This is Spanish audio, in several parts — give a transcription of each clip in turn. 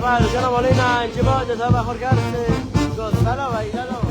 va, Luciano Molina, en Chipotle, se va Jorge Arce. Gonzalo, bailalo.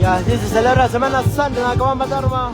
Y así se celebra Semana Santa en Acabamba Tarma.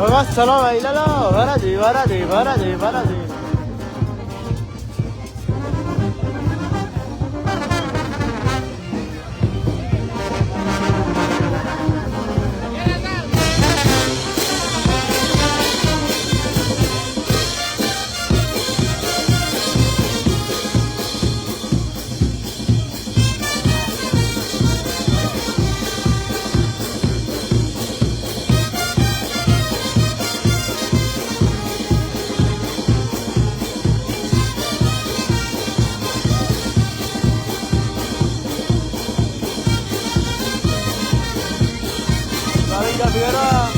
gózalo, bailalo, párate, párate, párate, párate. Mamita Figueroa.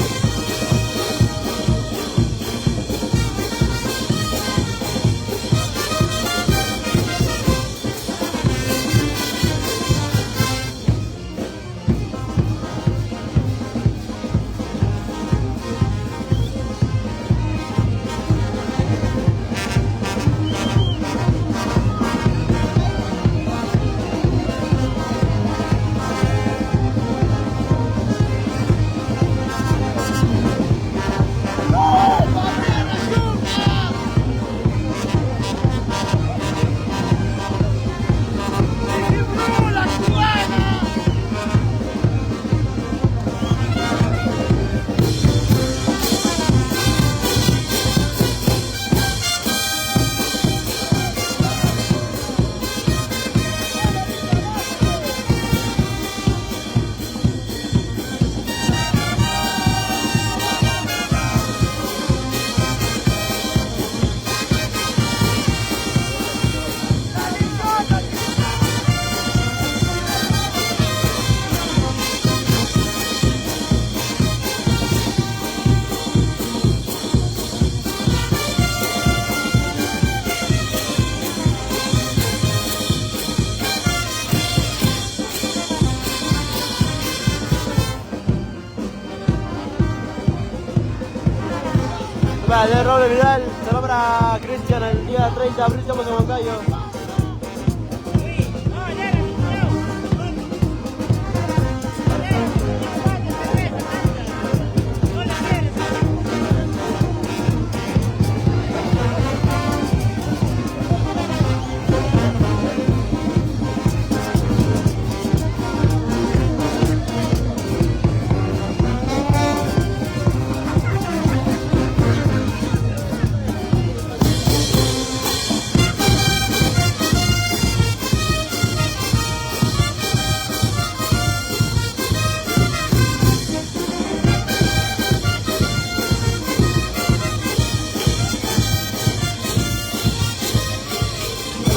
De Roble Vidal, se va para Cristian el día 30 de abril, estamos en Moncayo.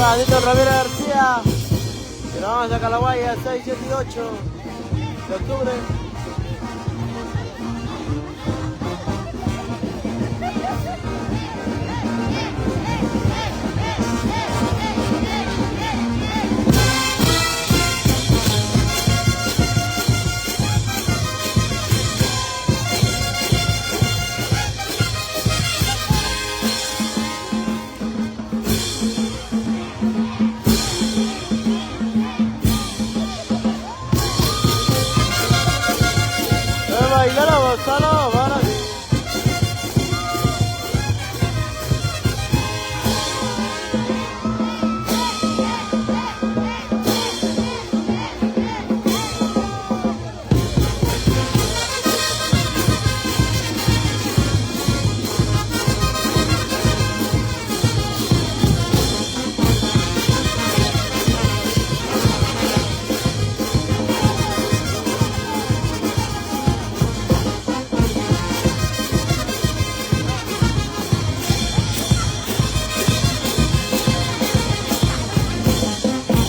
Adito Ramírez García, que nos vamos a Calaguaya 6, 7 y 8 de octubre. Bailalo, gózalo, párate.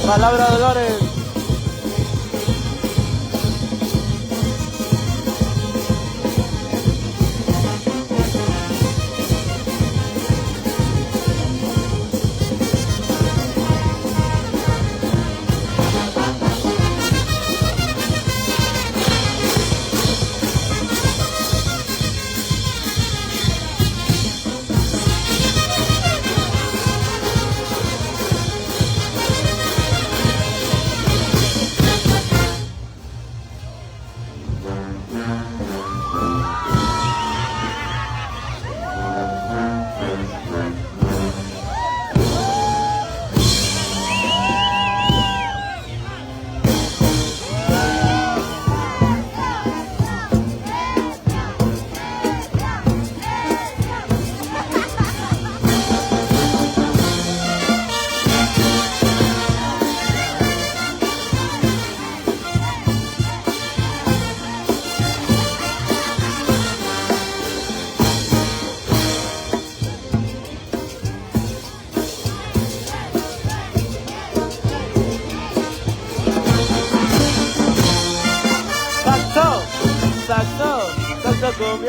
Palabra Dolores.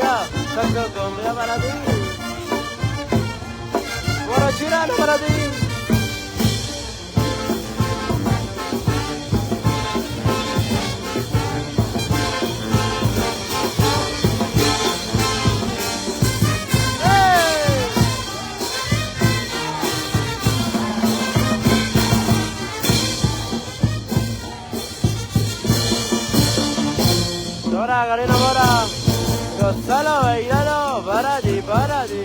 cumbia, saxo cumbia para ti. Guarachirano para ti. Ahora, Karina Mora, gozalo, bailalo, para ti, para ti.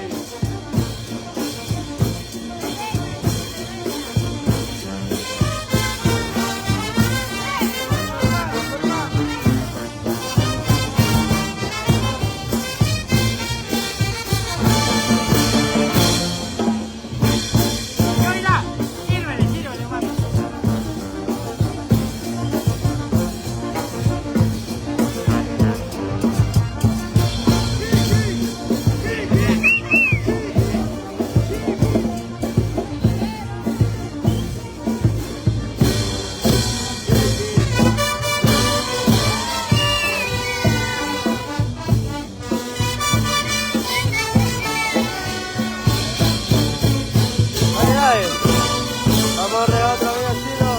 Vamos arriba otra vez, Chino.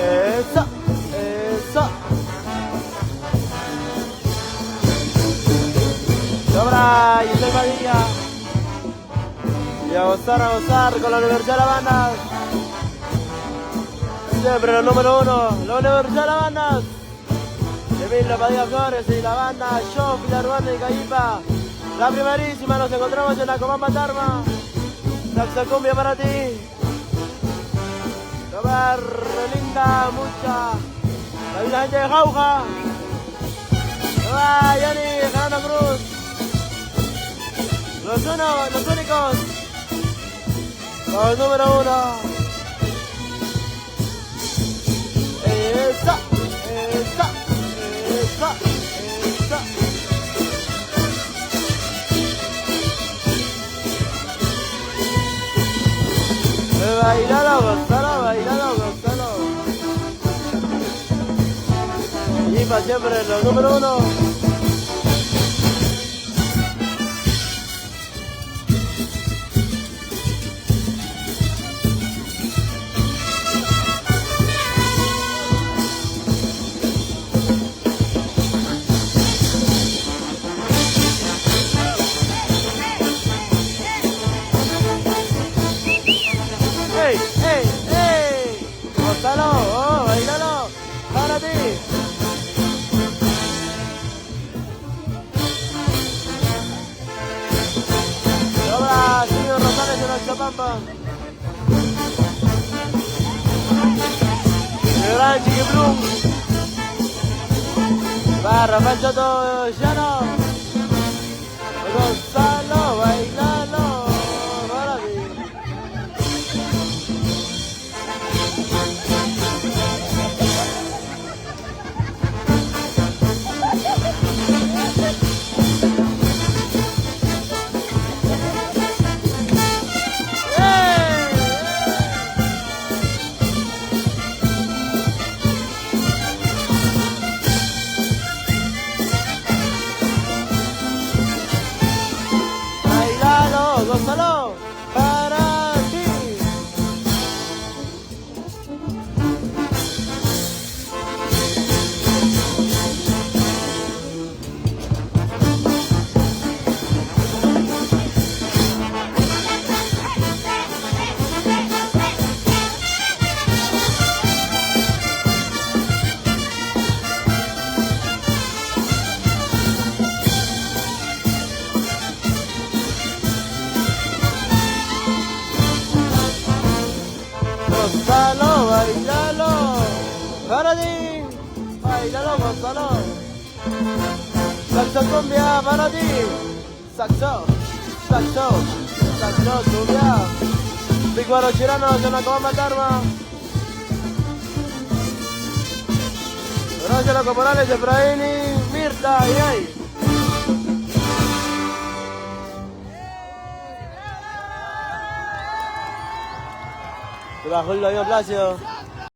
Eso, eso. Sobra Giselle Padilla. Y a gozar con la Universidad de La Habana. Siempre los número uno, la Universidad de La Habana. Emilio Padilla Flores y la banda Show, Pilar y Cayipa. La primerísima, nos encontramos en la Comamba Tarma. Saxo cumbia para ti. Tomar linda, mucha. La gente de Jauja. Va Johnny, Fernando Cruz. Los únicos. Los número uno. Esa, esa, esa, esa. Bailalo, gozalo, bailalo, gozalo. Y para siempre los número uno. ¡Ey, ey, ey! ¡Gózalo! ¡Oh, bailalo! ¡Para ti! Sobra, señor Rosales de nuestra Pampa. El gran Chiquiplum. Va Rafael Choto Llano. Gonzalo, bailalo. Para ti. Gózalo, para ti. Gózalo, bailalo, para ti, bailalo, gózalo. Saxo cumbia para ti. Saxo, saxo, saxo cumbia. Picuaro Chirano, Yanacobamba Dharma. Gracias a los caporales Efraín, Mirta y ahí. Te bajó el avión Placio.